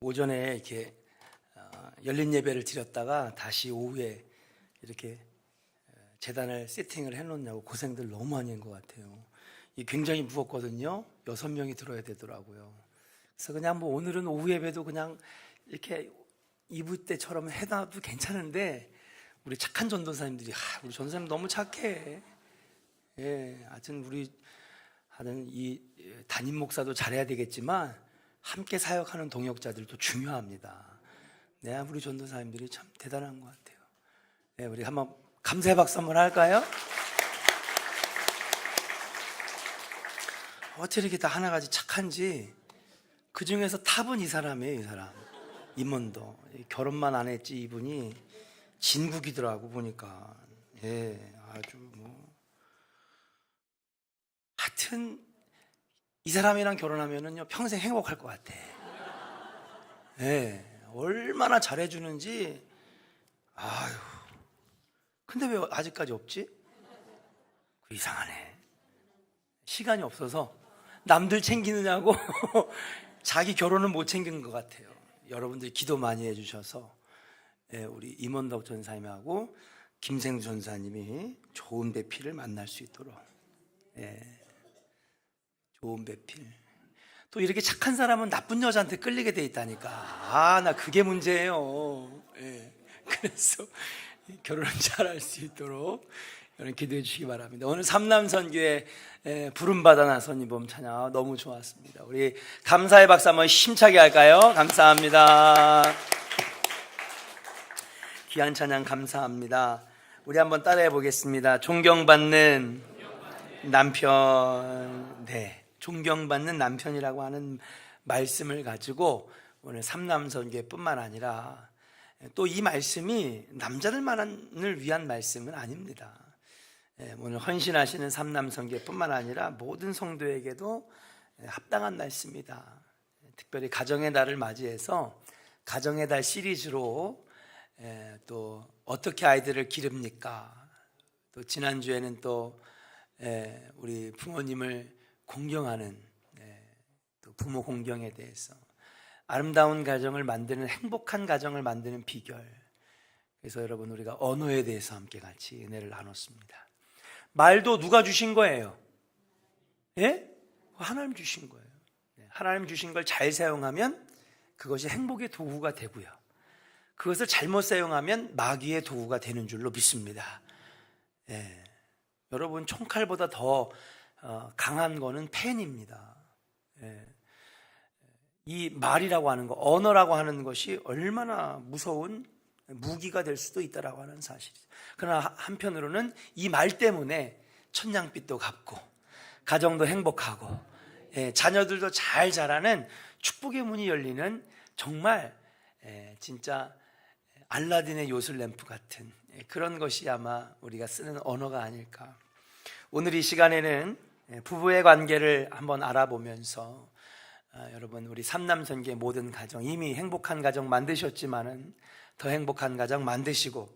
오전에 이렇게 열린 예배를 드렸다가 다시 오후에 이렇게 재단을 세팅을 해놓냐고 고생들 너무 많이 한 것 같아요. 이 굉장히 무겁거든요. 6명이 들어야 되더라고요. 그래서 그냥 뭐 오늘은 오후 예배도 그냥 이렇게 이브 때처럼 해놔도 괜찮은데 우리 착한 전도사님들이 우리 전도사님 너무 착해. 하여튼 우리 하는 이 담임 목사도 잘해야 되겠지만 함께 사역하는 동역자들도 중요합니다. 우리 전도사님들이 참 대단한 것 같아요. 우리 한번 감사의 박수 한번 할까요? 어떻게 이렇게 다 하나같이 착한지. 그 중에서 탑은 이 사람이에요. 이 사람 임원도 결혼만 안 했지 이분이 진국이더라고 보니까. 아주 뭐 하여튼 이 사람이랑 결혼하면은요 평생 행복할 것 같아. 얼마나 잘해주는지. 아유, 근데 왜 아직까지 없지? 이상하네. 시간이 없어서 남들 챙기느냐고 자기 결혼은 못 챙긴 것 같아요. 여러분들이 기도 많이 해주셔서 우리 임원덕 전사님하고 김생수 전사님이 좋은 배필을 만날 수 있도록. 좋은 배필. 또 이렇게 착한 사람은 나쁜 여자한테 끌리게 돼 있다니까. 나 그게 문제예요. 그래서 결혼을 잘할 수 있도록 여러분 기도해 주시기 바랍니다. 오늘 삼남선교회 부름받아 나선 이봄 찬양 너무 좋았습니다. 우리 감사의 박수 한번 힘차게 할까요? 감사합니다. 귀한 찬양 감사합니다. 우리 한번 따라해 보겠습니다. 존경받는 남편. 존경받는 남편이라고 하는 말씀을 가지고 오늘 삼남선교회뿐만 아니라 또 이 말씀이 남자들만을 위한 말씀은 아닙니다. 오늘 헌신하시는 삼남선교회뿐만 아니라 모든 성도에게도 합당한 말씀이다. 특별히 가정의 달을 맞이해서 가정의 달 시리즈로 또 어떻게 아이들을 기릅니까? 또 지난주에는 또 우리 부모님을 공경하는 또 부모 공경에 대해서 아름다운 가정을 만드는 행복한 가정을 만드는 비결. 그래서 여러분 우리가 언어에 대해서 함께 같이 은혜를 나눴습니다. 말도 누가 주신 거예요? 하나님 주신 거예요. 하나님 주신 걸 잘 사용하면 그것이 행복의 도구가 되고요, 그것을 잘못 사용하면 마귀의 도구가 되는 줄로 믿습니다. 여러분 총칼보다 더 강한 거는 펜입니다. 이 말이라고 하는 거, 언어라고 하는 것이 얼마나 무서운 무기가 될 수도 있다라고 하는 사실이죠. 그러나 한편으로는 이 말 때문에 천냥빚도 갚고 가정도 행복하고 자녀들도 잘 자라는 축복의 문이 열리는 정말 진짜 알라딘의 요술램프 같은 그런 것이 아마 우리가 쓰는 언어가 아닐까. 오늘 이 시간에는 부부의 관계를 한번 알아보면서 여러분 우리 삼남선교의 모든 가정, 이미 행복한 가정 만드셨지만은 더 행복한 가정 만드시고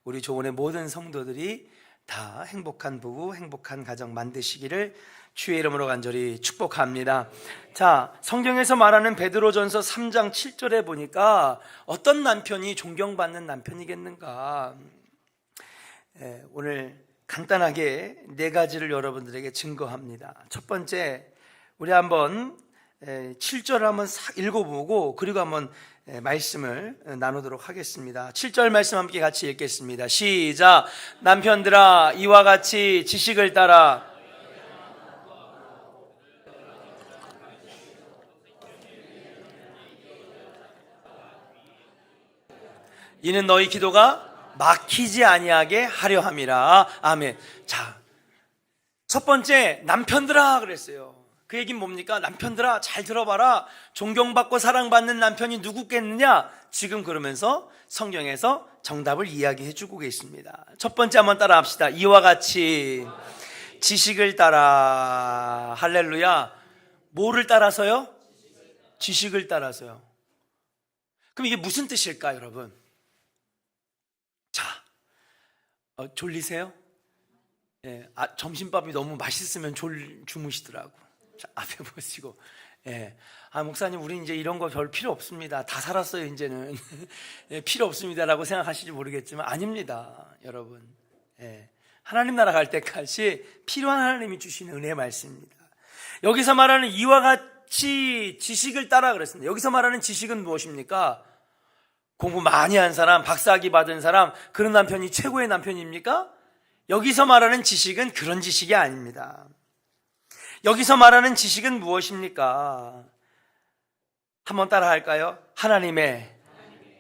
우리 조원의 모든 성도들이 다 행복한 부부, 행복한 가정 만드시기를 주의 이름으로 간절히 축복합니다. 자, 성경에서 말하는 베드로전서 3장 7절에 보니까 어떤 남편이 존경받는 남편이겠는가. 오늘 간단하게 4가지를 여러분들에게 증거합니다. 첫 번째, 우리 한번 7절을 한번 읽어보고 그리고 한번 말씀을 나누도록 하겠습니다. 7절 말씀 함께 같이 읽겠습니다. 시작. 남편들아 이와 같이 지식을 따라 이는 너희 기도가 막히지 아니하게 하려 함이라. 아멘. 자, 첫 번째 남편들아 그랬어요. 그 얘기는 뭡니까? 남편들아 잘 들어봐라. 존경받고 사랑받는 남편이 누구겠느냐? 지금 그러면서 성경에서 정답을 이야기해 주고 계십니다. 첫 번째 한번 따라 합시다. 이와 같이 지식을 따라. 할렐루야. 뭐를 따라서요? 지식을 따라서요. 그럼 이게 무슨 뜻일까 여러분? 자, 졸리세요? 점심밥이 너무 맛있으면 주무시더라고. 자, 앞에 보시고 예. 아, 목사님, 우리 이제 이런 거 별 필요 없습니다. 다 살았어요, 이제는. 예, 필요 없습니다라고 생각하실지 모르겠지만, 아닙니다, 여러분. 예. 하나님 나라 갈 때까지 필요한 하나님이 주시는 은혜의 말씀입니다. 여기서 말하는 이와 같이 지식을 따라 그랬습니다. 여기서 말하는 지식은 무엇입니까? 공부 많이 한 사람, 박사학위 받은 사람, 그런 남편이 최고의 남편입니까? 여기서 말하는 지식은 그런 지식이 아닙니다. 여기서 말하는 지식은 무엇입니까? 한번 따라 할까요? 하나님의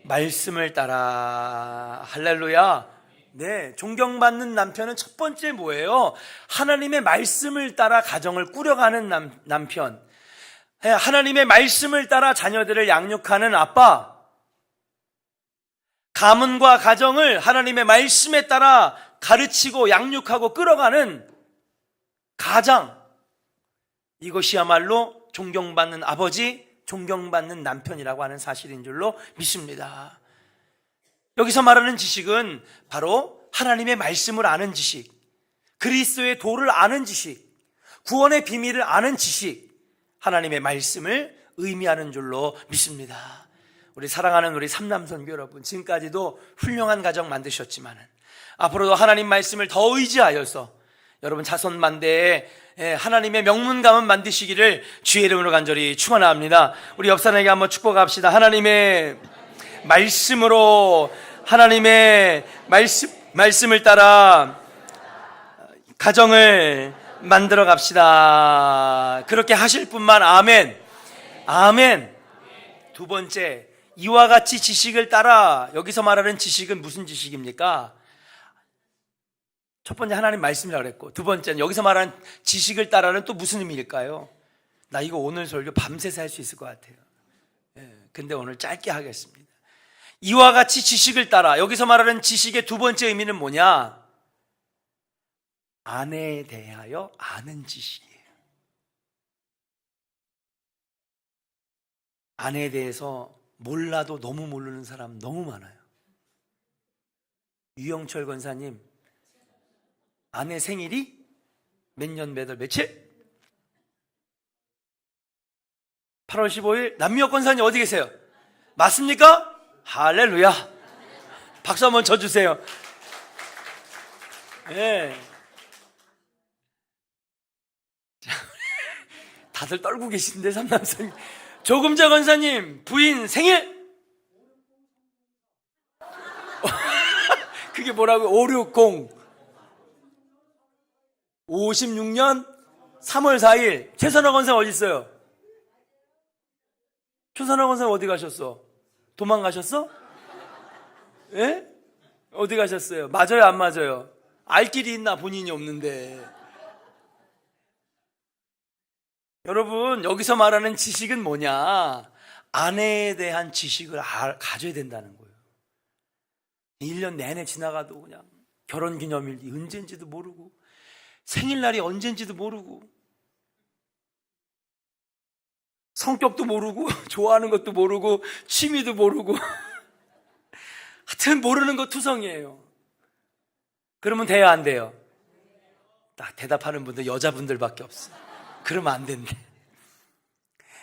말씀을 따라. 할렐루야. 네, 존경받는 남편은 첫 번째 뭐예요? 하나님의 말씀을 따라 가정을 꾸려가는 남편. 하나님의 말씀을 따라 자녀들을 양육하는 아빠. 가문과 가정을 하나님의 말씀에 따라 가르치고 양육하고 끌어가는 가장. 이것이야말로 존경받는 아버지, 존경받는 남편이라고 하는 사실인 줄로 믿습니다. 여기서 말하는 지식은 바로 하나님의 말씀을 아는 지식, 그리스도의 도를 아는 지식, 구원의 비밀을 아는 지식, 하나님의 말씀을 의미하는 줄로 믿습니다. 우리 사랑하는 우리 삼남선교 여러분, 지금까지도 훌륭한 가정 만드셨지만 앞으로도 하나님 말씀을 더 의지하여서 여러분 자손만대에 하나님의 명문 가문 만드시기를 주의 이름으로 간절히 축원합니다. 우리 옆 사람에게 한번 축복합시다. 하나님의 말씀으로, 하나님의 말씀을 따라 가정을 만들어 갑시다. 그렇게 하실 분만. 아멘. 아멘. 두 번째, 이와 같이 지식을 따라. 여기서 말하는 지식은 무슨 지식입니까? 첫 번째 하나님 말씀이라고 그랬고, 두 번째는 여기서 말하는 지식을 따라는 또 무슨 의미일까요? 나 이거 오늘 설교 밤새서 할 수 있을 것 같아요. 근데 오늘 짧게 하겠습니다. 이와 같이 지식을 따라. 여기서 말하는 지식의 두 번째 의미는 뭐냐? 아내에 대하여 아는 지식이에요. 아내에 대해서 몰라도 너무 모르는 사람 너무 많아요. 유영철 권사님, 아내 생일이 몇 년 몇 월 며칠? 8월 15일. 남미혁 권사님 어디 계세요? 맞습니까? 할렐루야. 박수 한번 쳐주세요. 네. 다들 떨고 계신데, 삼남선님. 조금자 권사님 부인 생일? 그게 뭐라고요? 560 56년 3월 4일. 최선화 권사 어디 있어요? 최선화 권사 어디 가셨어? 도망가셨어? 예? 어디 가셨어요? 맞아요, 안 맞아요? 알 길이 있나? 본인이 없는데. 여러분, 여기서 말하는 지식은 뭐냐? 아내에 대한 지식을 가져야 된다는 거예요. 1년 내내 지나가도 그냥 결혼기념일이 언제인지도 모르고, 생일날이 언제인지도 모르고, 성격도 모르고, 좋아하는 것도 모르고, 취미도 모르고, 하여튼 모르는 거 투성이에요. 그러면 돼요, 안 돼요? 딱 대답하는 분들 여자분들밖에 없어요. 그러면 안 된대.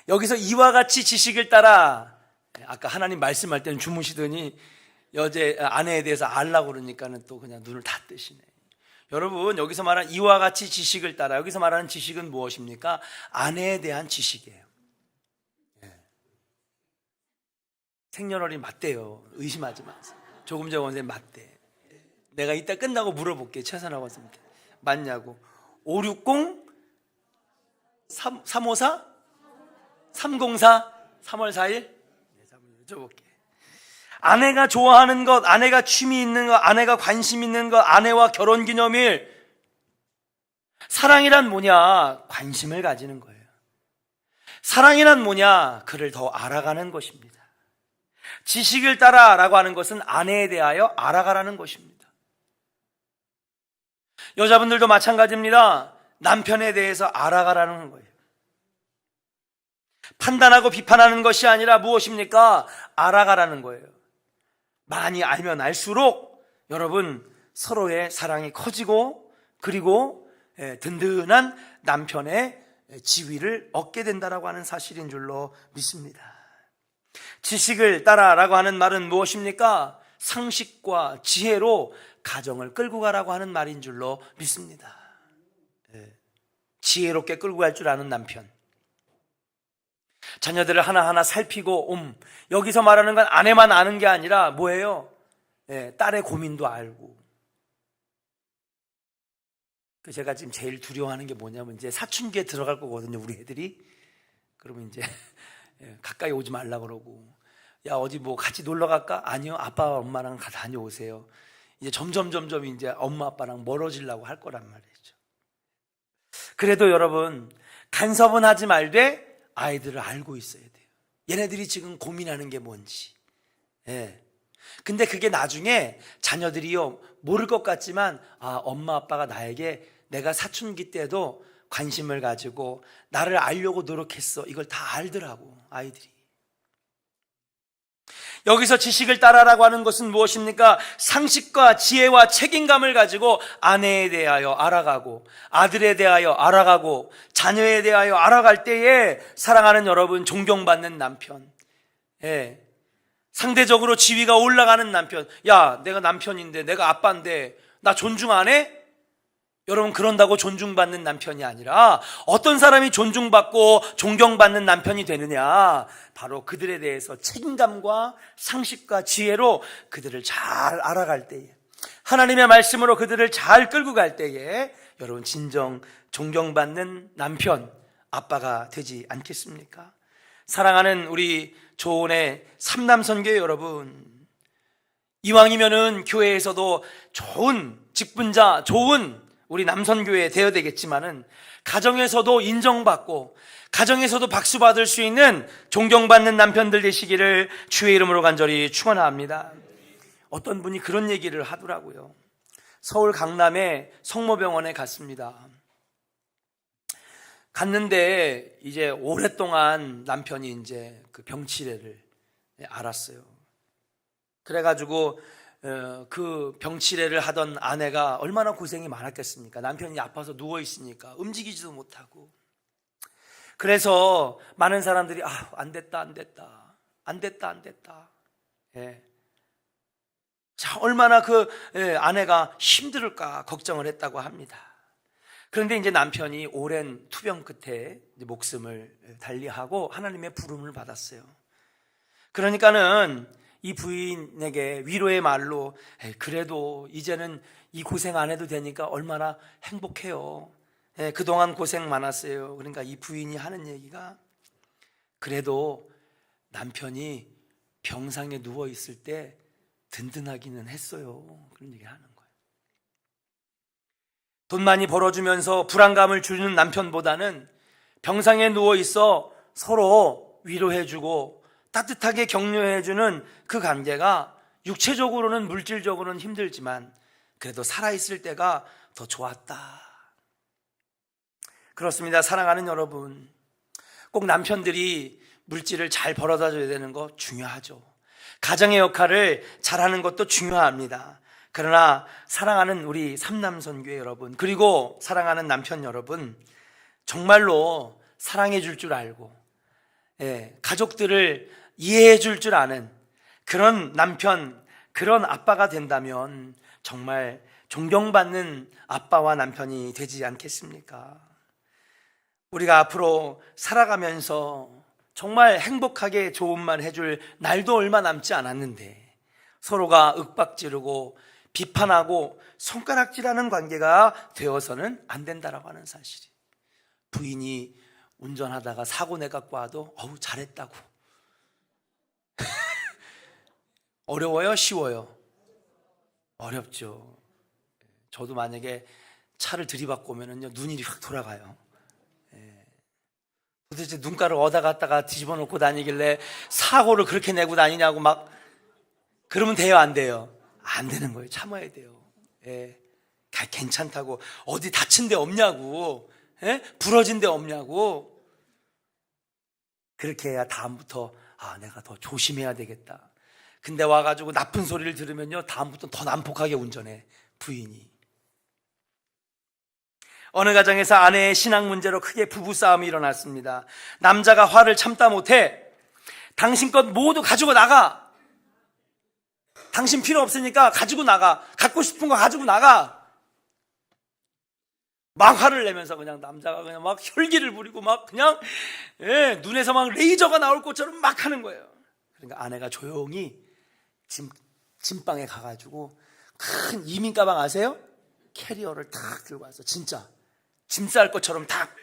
여기서 이와 같이 지식을 따라. 아까 하나님 말씀할 때는 주무시더니 아내에 대해서 알라고 그러니까는 또 그냥 눈을 다 뜨시네. 여러분, 여기서 말하는 이와 같이 지식을 따라, 여기서 말하는 지식은 무엇입니까? 아내에 대한 지식이에요. 생년월일 맞대요. 의심하지 마세요. 조금 전에 원생님 맞대. 내가 이따 끝나고 물어볼게. 최선화 원생님께 맞냐고. 560 354 304 3월 4일. 여쭤볼게. 아내가 좋아하는 것, 아내가 취미 있는 것, 아내가 관심 있는 것, 아내와 결혼기념일. 사랑이란 뭐냐? 관심을 가지는 거예요. 사랑이란 뭐냐? 그를 더 알아가는 것입니다. 지식을 따라라고 하는 것은 아내에 대하여 알아가라는 것입니다. 여자분들도 마찬가지입니다. 남편에 대해서 알아가라는 거예요. 판단하고 비판하는 것이 아니라 무엇입니까? 알아가라는 거예요. 많이 알면 알수록 여러분 서로의 사랑이 커지고, 그리고 든든한 남편의 지위를 얻게 된다라고 하는 사실인 줄로 믿습니다. 지식을 따라라고 하는 말은 무엇입니까? 상식과 지혜로 가정을 끌고 가라고 하는 말인 줄로 믿습니다. 지혜롭게 끌고 갈 줄 아는 남편, 자녀들을 하나하나 살피고 여기서 말하는 건 아내만 아는 게 아니라 뭐예요? 딸의 고민도 알고. 제가 지금 제일 두려워하는 게 뭐냐면 이제 사춘기에 들어갈 거거든요, 우리 애들이. 그러면 이제 가까이 오지 말라 그러고, 야 어디 뭐 같이 놀러 갈까? 아니요, 아빠와 엄마랑 다녀오세요. 이제 점점 이제 엄마 아빠랑 멀어지려고 할 거란 말이죠. 그래도 여러분, 간섭은 하지 말되 아이들을 알고 있어야 돼요. 얘네들이 지금 고민하는 게 뭔지. 근데 그게 나중에 자녀들이요 모를 것 같지만, 엄마 아빠가 나에게 내가 사춘기 때도 관심을 가지고 나를 알려고 노력했어, 이걸 다 알더라고, 아이들이. 여기서 지식을 따라라고 하는 것은 무엇입니까? 상식과 지혜와 책임감을 가지고 아내에 대하여 알아가고, 아들에 대하여 알아가고, 자녀에 대하여 알아갈 때에 사랑하는 여러분, 존경받는 남편, 상대적으로 지위가 올라가는 남편. 야, 내가 남편인데, 내가 아빠인데 나 존중 안 해? 여러분, 그런다고 존중받는 남편이 아니라 어떤 사람이 존중받고 존경받는 남편이 되느냐? 바로 그들에 대해서 책임감과 상식과 지혜로 그들을 잘 알아갈 때에, 하나님의 말씀으로 그들을 잘 끌고 갈 때에 여러분, 진정 존경받는 남편, 아빠가 되지 않겠습니까? 사랑하는 우리 조은의 삼남선교회 여러분, 이왕이면은 교회에서도 좋은 직분자, 좋은 우리 남선교회 되어야 되겠지만은 가정에서도 인정받고 가정에서도 박수 받을 수 있는 존경받는 남편들 되시기를 주의 이름으로 간절히 축원합니다. 어떤 분이 그런 얘기를 하더라고요. 서울 강남의 성모병원에 갔습니다. 갔는데 이제 오랫동안 남편이 이제 그 병치레를 앓았어요. 그래가지고 그 병치레를 하던 아내가 얼마나 고생이 많았겠습니까? 남편이 아파서 누워있으니까 움직이지도 못하고. 그래서 많은 사람들이 안 됐다. 자, 얼마나 그 아내가 힘들을까 걱정을 했다고 합니다. 그런데 이제 남편이 오랜 투병 끝에 목숨을 달리하고 하나님의 부름을 받았어요. 그러니까는 이 부인에게 위로의 말로, 그래도 이제는 이 고생 안 해도 되니까 얼마나 행복해요. 그동안 고생 많았어요. 그러니까 이 부인이 하는 얘기가, 그래도 남편이 병상에 누워 있을 때 든든하기는 했어요. 그런 얘기를 하는 거예요. 돈 많이 벌어주면서 불안감을 주는 남편보다는 병상에 누워 있어 서로 위로해주고 따뜻하게 격려해주는 그 관계가 육체적으로는, 물질적으로는 힘들지만 그래도 살아있을 때가 더 좋았다. 그렇습니다. 사랑하는 여러분, 꼭 남편들이 물질을 잘 벌어다 줘야 되는 거 중요하죠. 가정의 역할을 잘하는 것도 중요합니다. 그러나 사랑하는 우리 삼남선교회 여러분, 그리고 사랑하는 남편 여러분, 정말로 사랑해 줄 줄 알고 가족들을 이해해 줄 줄 아는 그런 남편, 그런 아빠가 된다면 정말 존경받는 아빠와 남편이 되지 않겠습니까? 우리가 앞으로 살아가면서 정말 행복하게 좋은 말 해줄 날도 얼마 남지 않았는데 서로가 윽박지르고 비판하고 손가락질하는 관계가 되어서는 안 된다라고 하는 사실이. 부인이 운전하다가 사고 내갖고 와도 잘했다고. 어려워요? 쉬워요? 어렵죠. 저도 만약에 차를 들이받고 오면은요, 눈이 확 돌아가요. 도대체 눈가를 어디다 갖다가 뒤집어 놓고 다니길래 사고를 그렇게 내고 다니냐고 막. 그러면 돼요, 안 돼요? 안 되는 거예요. 참아야 돼요. 괜찮다고. 어디 다친 데 없냐고, 부러진 데 없냐고. 그렇게 해야 다음부터 내가 더 조심해야 되겠다. 근데 와가지고 나쁜 소리를 들으면요, 다음부터 더 난폭하게 운전해, 부인이. 어느 가정에서 아내의 신앙 문제로 크게 부부싸움이 일어났습니다. 남자가 화를 참다 못해 당신 것 모두 가지고 나가. 당신 필요 없으니까 가지고 나가. 갖고 싶은 거 가지고 나가. 막 화를 내면서 그냥 남자가 그냥 막 혈기를 부리고 막 그냥 눈에서 막 레이저가 나올 것처럼 막 하는 거예요. 그러니까 아내가 조용히 짐방에 가가지고 큰 이민 가방 아세요? 캐리어를 탁 들고 왔어. 진짜 짐 쌀 것처럼 탁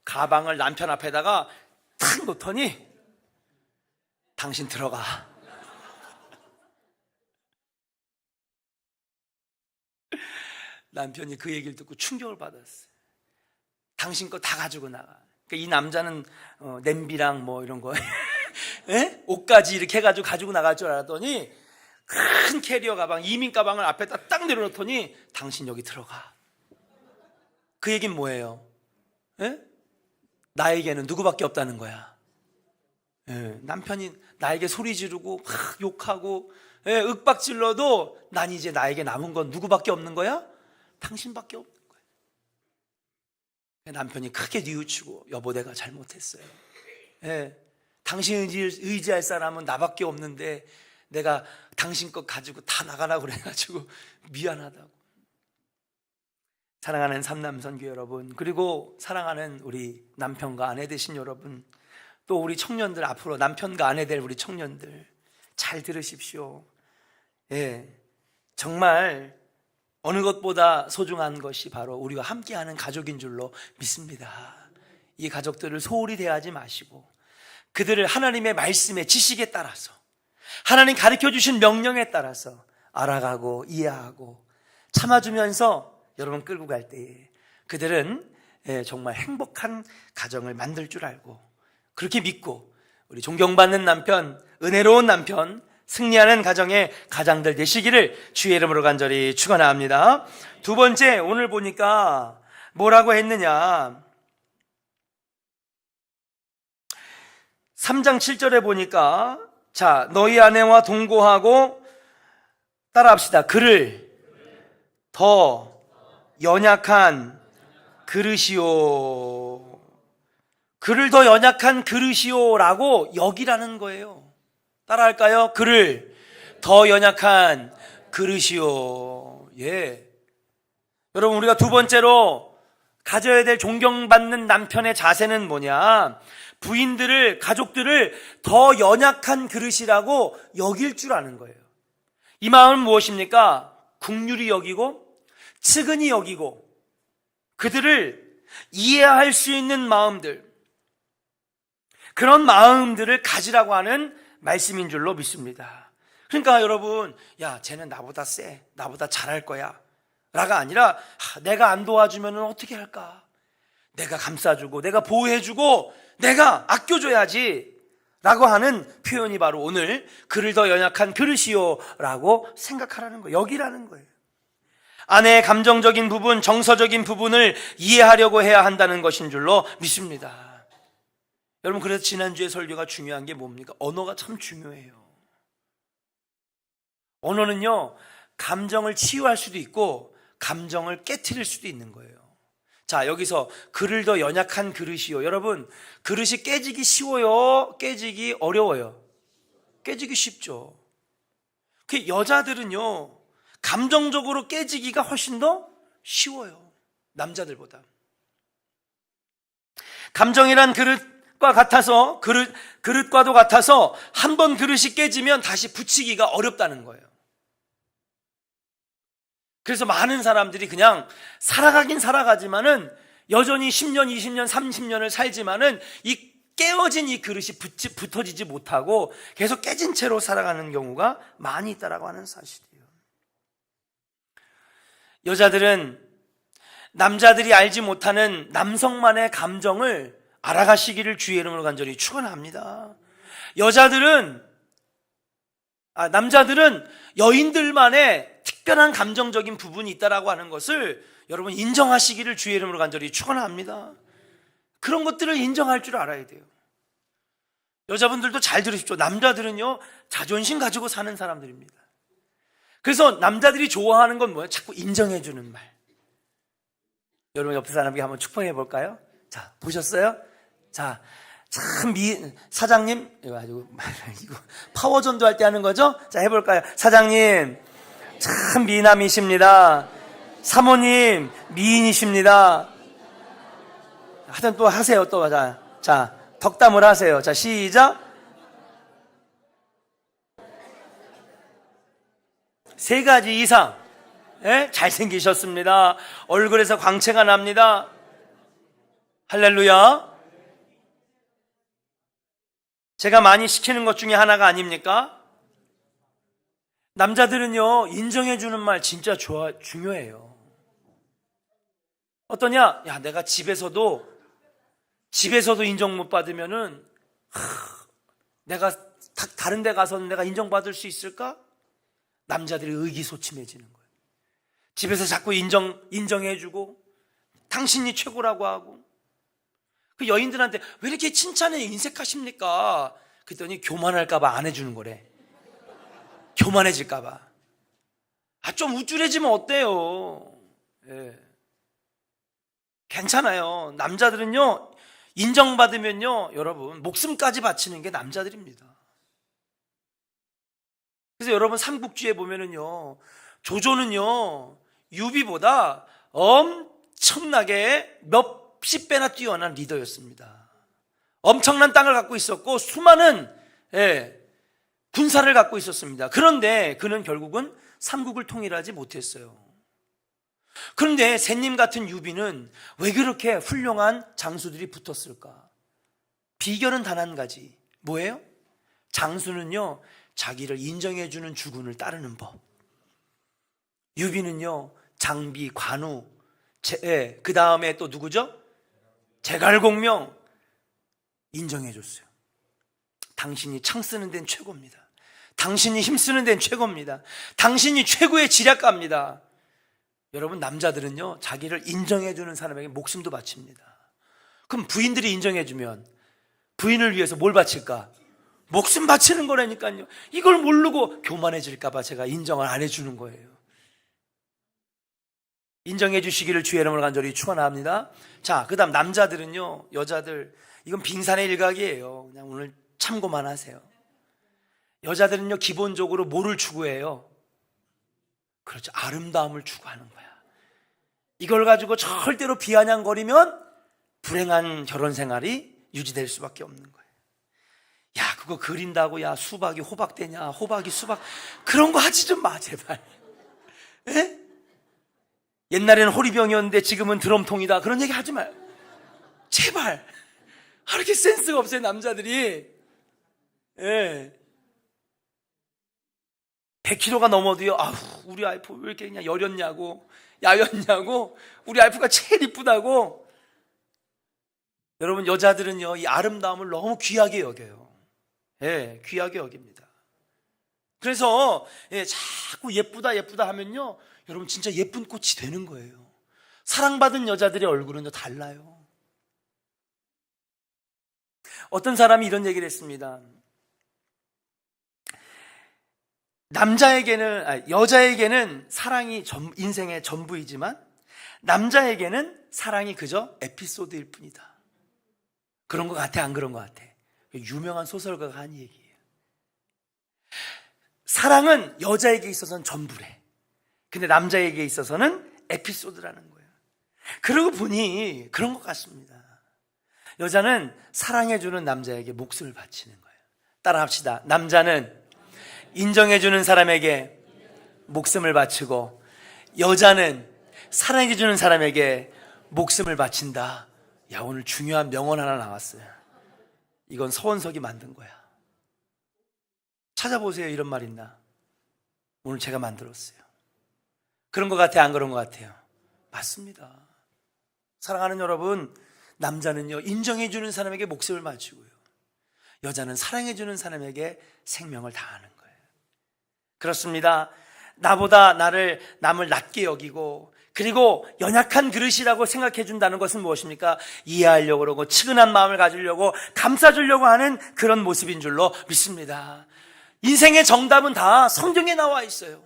가방을 남편 앞에다가 탁 놓더니 당신 들어가. 남편이 그 얘기를 듣고 충격을 받았어요. 당신 거 다 가지고 나가. 그러니까 이 남자는 냄비랑 뭐 이런 거 옷까지 이렇게 해가지고 가지고 나갈 줄 알았더니 큰 캐리어 가방, 이민 가방을 앞에다 딱 내려놓더니 당신 여기 들어가. 그 얘기는 뭐예요? 나에게는 누구밖에 없다는 거야. 남편이 나에게 소리 지르고 막 욕하고 윽박질러도 난 이제 나에게 남은 건 누구밖에 없는 거야? 당신밖에 없는 거야. 남편이 크게 뉘우치고 여보 내가 잘못했어요. 당신 의지할 사람은 나밖에 없는데 내가 당신 것 가지고 다 나가라고 그래가지고 미안하다고. 사랑하는 삼남선교 여러분, 그리고 사랑하는 우리 남편과 아내 되신 여러분, 또 우리 청년들, 앞으로 남편과 아내 될 우리 청년들 잘 들으십시오. 정말 어느 것보다 소중한 것이 바로 우리와 함께하는 가족인 줄로 믿습니다. 이 가족들을 소홀히 대하지 마시고 그들을 하나님의 말씀의 지식에 따라서 하나님 가르쳐주신 명령에 따라서 알아가고 이해하고 참아주면서 여러분 끌고 갈 때에 그들은 정말 행복한 가정을 만들 줄 알고 그렇게 믿고 우리 존경받는 남편, 은혜로운 남편, 승리하는 가정의 가장들 되시기를 주의 이름으로 간절히 축원합니다. 두 번째, 오늘 보니까 뭐라고 했느냐, 3장 7절에 보니까 자, 너희 아내와 동거하고 따라합시다. 그를 더 연약한 그릇이요. 그를 더 연약한 그릇이요라고 여기라는 거예요. 따라할까요? 그를 더 연약한 그릇이요. 여러분, 우리가 두 번째로 가져야 될 존경받는 남편의 자세는 뭐냐? 부인들을, 가족들을 더 연약한 그릇이라고 여길 줄 아는 거예요. 이 마음은 무엇입니까? 긍휼히 여기고 측은히 여기고 그들을 이해할 수 있는 마음들, 그런 마음들을 가지라고 하는 말씀인 줄로 믿습니다. 그러니까 여러분, 야, 쟤는 나보다 세, 나보다 잘할 거야 라가 아니라 내가 안 도와주면 어떻게 할까? 내가 감싸주고 내가 보호해주고 내가 아껴줘야지 라고 하는 표현이 바로 오늘 그를 더 연약한 그릇이요 라고 생각하라는 거예요. 여기라는 거예요. 아내의 감정적인 부분, 정서적인 부분을 이해하려고 해야 한다는 것인 줄로 믿습니다. 여러분, 그래서 지난주에 설교가 중요한 게 뭡니까? 언어가 참 중요해요. 언어는요, 감정을 치유할 수도 있고 감정을 깨트릴 수도 있는 거예요. 자, 여기서 그를 더 연약한 그릇이요. 여러분, 그릇이 깨지기 쉬워요? 깨지기 어려워요? 깨지기 쉽죠. 그 여자들은요, 감정적으로 깨지기가 훨씬 더 쉬워요. 남자들보다. 감정이란 그릇과 같아서, 그릇과도 같아서 한 번 그릇이 깨지면 다시 붙이기가 어렵다는 거예요. 그래서 많은 사람들이 그냥 살아가긴 살아가지만은 여전히 10년, 20년, 30년을 살지만은 이 깨어진 이 그릇이 붙어지지 못하고 계속 깨진 채로 살아가는 경우가 많이 있다라고 하는 사실이에요. 여자들은 남자들이 알지 못하는 남성만의 감정을 알아가시기를 주의 이름으로 간절히 축원합니다. 남자들은 여인들만의 특별한 감정적인 부분이 있다라고 하는 것을 여러분 인정하시기를 주의 이름으로 간절히 축원합니다. 그런 것들을 인정할 줄 알아야 돼요. 여자분들도 잘 들으십시오. 남자들은요, 자존심 가지고 사는 사람들입니다. 그래서 남자들이 좋아하는 건 뭐예요? 자꾸 인정해주는 말. 여러분 옆에 사람에게 한번 축복해 볼까요? 자, 보셨어요? 자, 참 사장님, 이거 파워전도 할 때 하는 거죠? 자, 해볼까요? 사장님, 참 미남이십니다. 사모님, 미인이십니다. 하여튼 또 하세요, 또. 자, 덕담을 하세요. 자, 시작. 3가지 이상. 예? 잘생기셨습니다. 얼굴에서 광채가 납니다. 할렐루야. 제가 많이 시키는 것 중에 하나가 아닙니까? 남자들은요, 인정해주는 말 진짜 중요해요. 어떠냐? 야, 내가 집에서도 인정 못 받으면은, 내가 다른 데 가서는 내가 인정받을 수 있을까? 남자들이 의기소침해지는 거예요. 집에서 자꾸 인정해주고, 당신이 최고라고 하고, 그 여인들한테 왜 이렇게 칭찬에 인색하십니까? 그랬더니 교만할까봐 안 해주는 거래. 교만해질까봐. 좀 우쭐해지면 어때요? 예. 괜찮아요. 남자들은요, 인정받으면요, 여러분, 목숨까지 바치는 게 남자들입니다. 그래서 여러분, 삼국지에 보면은요, 조조는요, 유비보다 엄청나게 몇십 배나 뛰어난 리더였습니다. 엄청난 땅을 갖고 있었고, 수많은, 군사를 갖고 있었습니다. 그런데 그는 결국은 삼국을 통일하지 못했어요. 그런데 셋님 같은 유비는 왜 그렇게 훌륭한 장수들이 붙었을까? 비결은 단 한 가지. 뭐예요? 장수는요, 자기를 인정해주는 주군을 따르는 법. 유비는요, 장비, 관우, 그 다음에 또 누구죠? 제갈공명 인정해줬어요. 당신이 창 쓰는 데는 최고입니다. 당신이 힘 쓰는 데는 최고입니다. 당신이 최고의 지략가입니다. 여러분, 남자들은요, 자기를 인정해주는 사람에게 목숨도 바칩니다. 그럼 부인들이 인정해주면 부인을 위해서 뭘 바칠까? 목숨 바치는 거라니까요. 이걸 모르고 교만해질까봐 제가 인정을 안 해주는 거예요. 인정해 주시기를 주의 이름으로 간절히 축원합니다. 자, 그 다음 남자들은요, 여자들, 이건 빙산의 일각이에요. 그냥 오늘 참고만 하세요. 여자들은요, 기본적으로 뭐를 추구해요? 그렇죠. 아름다움을 추구하는 거야. 이걸 가지고 절대로 비아냥거리면 불행한 결혼 생활이 유지될 수밖에 없는 거예요. 야, 그거 그린다고, 야, 수박이 호박되냐, 호박이 수박, 그런 거 하지 좀 마, 제발. 에? 옛날에는 호리병이었는데 지금은 드럼통이다, 그런 얘기 하지 마요. 제발. 이렇게 센스가 없어요, 남자들이. 예. 100kg가 넘어도요, 우리 와이프 왜 이렇게 그냥 여렸냐고, 야였냐고, 우리 와이프가 제일 이쁘다고. 여러분, 여자들은요, 이 아름다움을 너무 귀하게 여겨요. 예, 귀하게 여깁니다. 그래서, 자꾸 예쁘다 하면요, 여러분, 진짜 예쁜 꽃이 되는 거예요. 사랑받은 여자들의 얼굴은요, 달라요. 어떤 사람이 이런 얘기를 했습니다. 여자에게는 사랑이 인생의 전부이지만 남자에게는 사랑이 그저 에피소드일 뿐이다. 그런 것 같아, 안 그런 것 같아? 유명한 소설가가 한 얘기예요. 사랑은 여자에게 있어서는 전부래. 근데 남자에게 있어서는 에피소드라는 거예요. 그러고 보니 그런 것 같습니다. 여자는 사랑해주는 남자에게 목숨을 바치는 거예요. 따라합시다. 남자는 인정해주는 사람에게 목숨을 바치고 여자는 사랑해주는 사람에게 목숨을 바친다. 야, 오늘 중요한 명언 하나 나왔어요. 이건 서원석이 만든 거야. 찾아보세요. 이런 말 있나? 오늘 제가 만들었어요. 그런 것 같아요? 안 그런 것 같아요? 맞습니다. 사랑하는 여러분, 남자는요, 인정해주는 사람에게 목숨을 바치고요, 여자는 사랑해주는 사람에게 생명을 다하는 거예요. 그렇습니다. 나보다 남을 낮게 여기고, 그리고 연약한 그릇이라고 생각해 준다는 것은 무엇입니까? 이해하려고 그러고 측은한 마음을 가지려고 감싸주려고 하는 그런 모습인 줄로 믿습니다. 인생의 정답은 다 성경에 나와 있어요.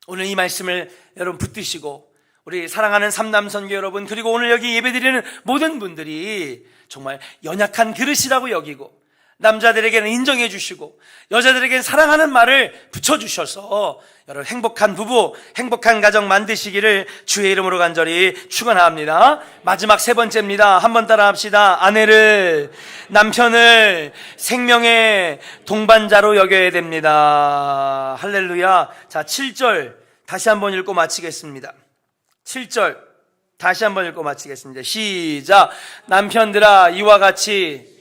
오늘 이 말씀을 여러분 붙드시고 우리 사랑하는 삼남선교 여러분, 그리고 오늘 여기 예배드리는 모든 분들이 정말 연약한 그릇이라고 여기고, 남자들에게는 인정해 주시고 여자들에게는 사랑하는 말을 붙여주셔서 여러분 행복한 부부, 행복한 가정 만드시기를 주의 이름으로 간절히 축원합니다. 마지막 세 번째입니다. 한번 따라 합시다. 아내를, 남편을 생명의 동반자로 여겨야 됩니다. 할렐루야. 자, 7절 다시 한번 읽고 마치겠습니다. 7절 다시 한번 읽고 마치겠습니다. 시작. 남편들아, 이와 같이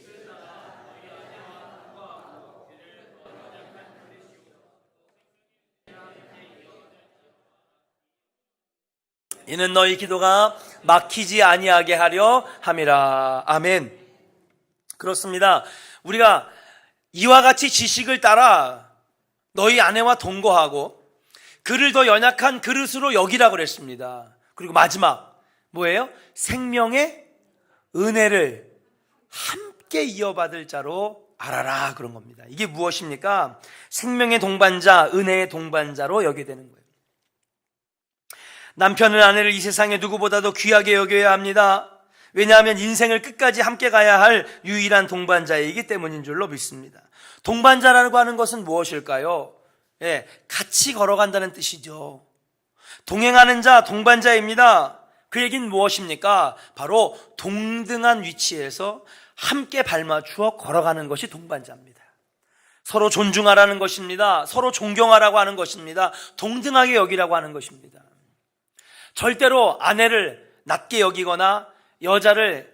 이는 너희 기도가 막히지 아니하게 하려 함이라. 아멘. 그렇습니다. 우리가 이와 같이 지식을 따라 너희 아내와 동거하고 그를 더 연약한 그릇으로 여기라고 그랬습니다. 그리고 마지막 뭐예요? 생명의 은혜를 함께 이어받을 자로 알아라, 그런 겁니다. 이게 무엇입니까? 생명의 동반자, 은혜의 동반자로 여기게 되는 거예요. 남편은 아내를 이 세상에 누구보다도 귀하게 여겨야 합니다. 왜냐하면 인생을 끝까지 함께 가야 할 유일한 동반자이기 때문인 줄로 믿습니다. 동반자라고 하는 것은 무엇일까요? 같이 걸어간다는 뜻이죠. 동행하는 자, 동반자입니다. 그 얘기는 무엇입니까? 바로 동등한 위치에서 함께 발맞추어 걸어가는 것이 동반자입니다. 서로 존중하라는 것입니다. 서로 존경하라고 하는 것입니다. 동등하게 여기라고 하는 것입니다. 절대로 아내를 낮게 여기거나 여자를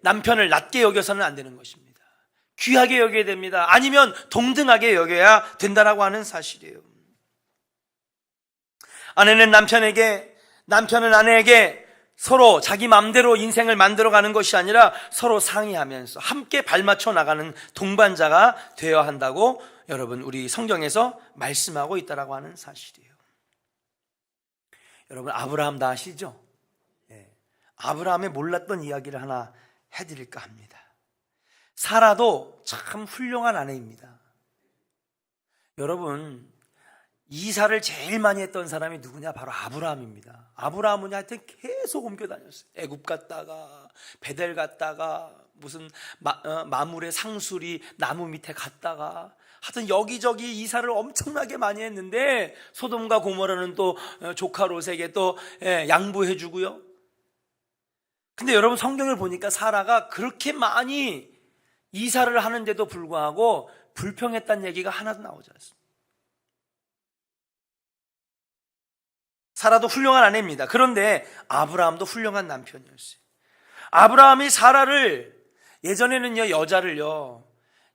남편을 낮게 여겨서는 안 되는 것입니다. 귀하게 여겨야 됩니다. 아니면 동등하게 여겨야 된다라고 하는 사실이에요. 아내는 남편에게, 남편은 아내에게 서로 자기 마음대로 인생을 만들어가는 것이 아니라 서로 상의하면서 함께 발맞춰 나가는 동반자가 되어야 한다고 여러분 우리 성경에서 말씀하고 있다라고 하는 사실이에요. 여러분 아브라함 다 아시죠? 아브라함의 몰랐던 이야기를 하나 해드릴까 합니다. 사라도 참 훌륭한 아내입니다. 여러분 이사를 제일 많이 했던 사람이 누구냐? 바로 아브라함입니다. 아브라함은 하여튼 계속 옮겨 다녔어요. 애굽 갔다가 베델 갔다가 무슨 마물의 상수리 나무 밑에 갔다가 하여튼 여기저기 이사를 엄청나게 많이 했는데 소돔과 고모라는 또 조카 롯에게 또 양보해 주고요. 근데 여러분 성경을 보니까 사라가 그렇게 많이 이사를 하는데도 불구하고 불평했다는 얘기가 하나도 나오지 않습니다. 사라도 훌륭한 아내입니다. 그런데 아브라함도 훌륭한 남편이었어요. 아브라함이 사라를 예전에는요 여자를요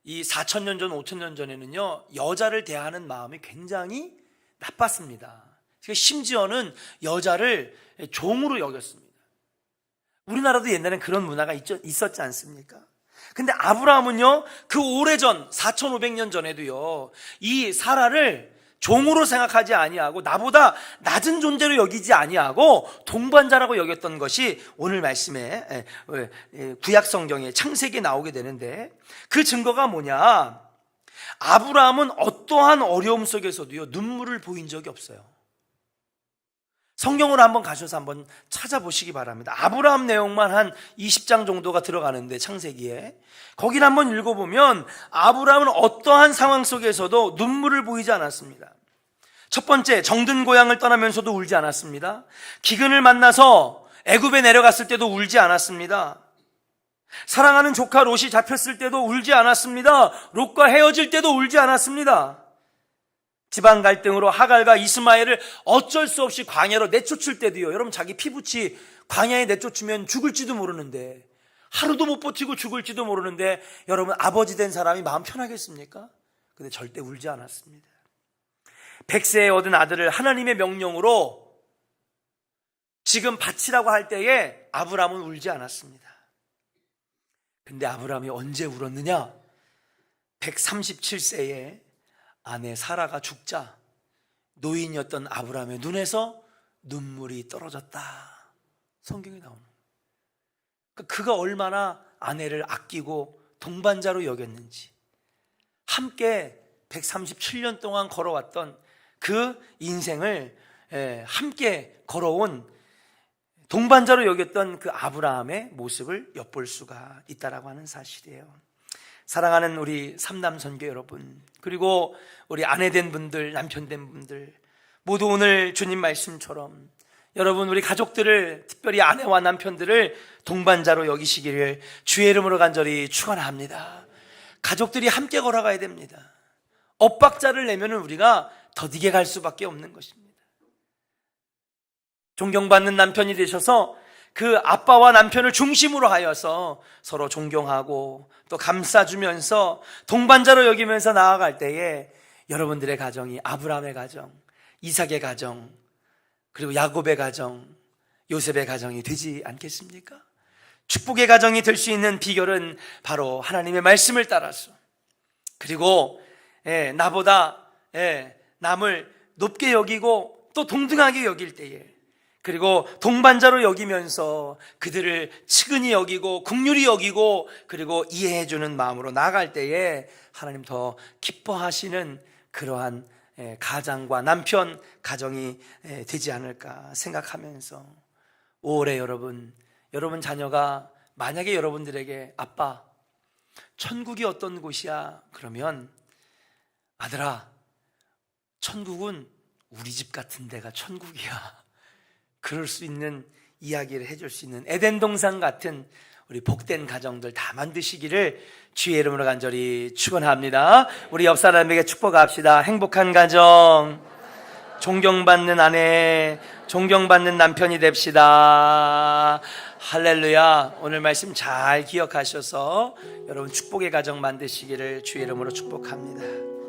이 4,000년 전 5,000년 전에는요 여자를 대하는 마음이 굉장히 나빴습니다. 심지어는 여자를 종으로 여겼습니다. 우리나라도 옛날엔 그런 문화가 있었지 않습니까? 근데 아브라함은요 그 오래전 4,500년 전에도요 이 사라를 종으로 생각하지 아니하고 나보다 낮은 존재로 여기지 아니하고 동반자라고 여겼던 것이 오늘 말씀에 구약 성경에 창세기에 나오게 되는데 그 증거가 뭐냐? 아브라함은 어떠한 어려움 속에서도요 눈물을 보인 적이 없어요. 성경으로 한번 가셔서 한번 찾아보시기 바랍니다. 아브라함 내용만 한 20장 정도가 들어가는데 창세기에 거기를 한번 읽어보면 아브라함은 어떠한 상황 속에서도 눈물을 보이지 않았습니다. 첫 번째, 정든 고향을 떠나면서도 울지 않았습니다. 기근을 만나서 애굽에 내려갔을 때도 울지 않았습니다. 사랑하는 조카 롯이 잡혔을 때도 울지 않았습니다. 롯과 헤어질 때도 울지 않았습니다. 집안 갈등으로 하갈과 이스마엘을 어쩔 수 없이 광야로 내쫓을 때도요 여러분 자기 피부치 광야에 내쫓으면 죽을지도 모르는데 하루도 못 버티고 죽을지도 모르는데 여러분 아버지 된 사람이 마음 편하겠습니까? 근데 절대 울지 않았습니다. 100세에 얻은 아들을 하나님의 명령으로 지금 바치라고 할 때에 아브라함은 울지 않았습니다. 근데 아브라함이 언제 울었느냐? 137세에 아내 사라가 죽자 노인이었던 아브라함의 눈에서 눈물이 떨어졌다. 성경에 나오는 그가 얼마나 아내를 아끼고 동반자로 여겼는지, 함께 137년 동안 걸어왔던 그 인생을 함께 걸어온 동반자로 여겼던 그 아브라함의 모습을 엿볼 수가 있다라고 하는 사실이에요. 사랑하는 우리 삼남 선교 여러분, 그리고 우리 아내된 분들, 남편된 분들 모두 오늘 주님 말씀처럼 여러분 우리 가족들을, 특별히 아내와 남편들을 동반자로 여기시기를 주의 이름으로 간절히 축원합니다. 가족들이 함께 걸어가야 됩니다. 엇박자를 내면 우리가 더디게 갈 수밖에 없는 것입니다. 존경받는 남편이 되셔서 그 아빠와 남편을 중심으로 하여서 서로 존경하고 또 감싸주면서 동반자로 여기면서 나아갈 때에 여러분들의 가정이 아브라함의 가정, 이삭의 가정, 그리고 야곱의 가정, 요셉의 가정이 되지 않겠습니까? 축복의 가정이 될 수 있는 비결은 바로 하나님의 말씀을 따라서, 그리고 나보다 남을 높게 여기고 또 동등하게 여길 때에, 그리고 동반자로 여기면서 그들을 측은히 여기고 긍휼히 여기고 그리고 이해해주는 마음으로 나아갈 때에 하나님 더 기뻐하시는 그러한 가장과 남편, 가정이 되지 않을까 생각하면서 올해 여러분 자녀가 만약에 여러분들에게 아빠, 천국이 어떤 곳이야? 그러면 아들아, 천국은 우리 집 같은 데가 천국이야. 그럴 수 있는 이야기를 해줄 수 있는 에덴 동산 같은 우리 복된 가정들 다 만드시기를 주의 이름으로 간절히 축원합니다. 우리 옆 사람에게 축복합시다. 행복한 가정, 존경받는 아내, 존경받는 남편이 됩시다. 할렐루야. 오늘 말씀 잘 기억하셔서 여러분 축복의 가정 만드시기를 주의 이름으로 축복합니다.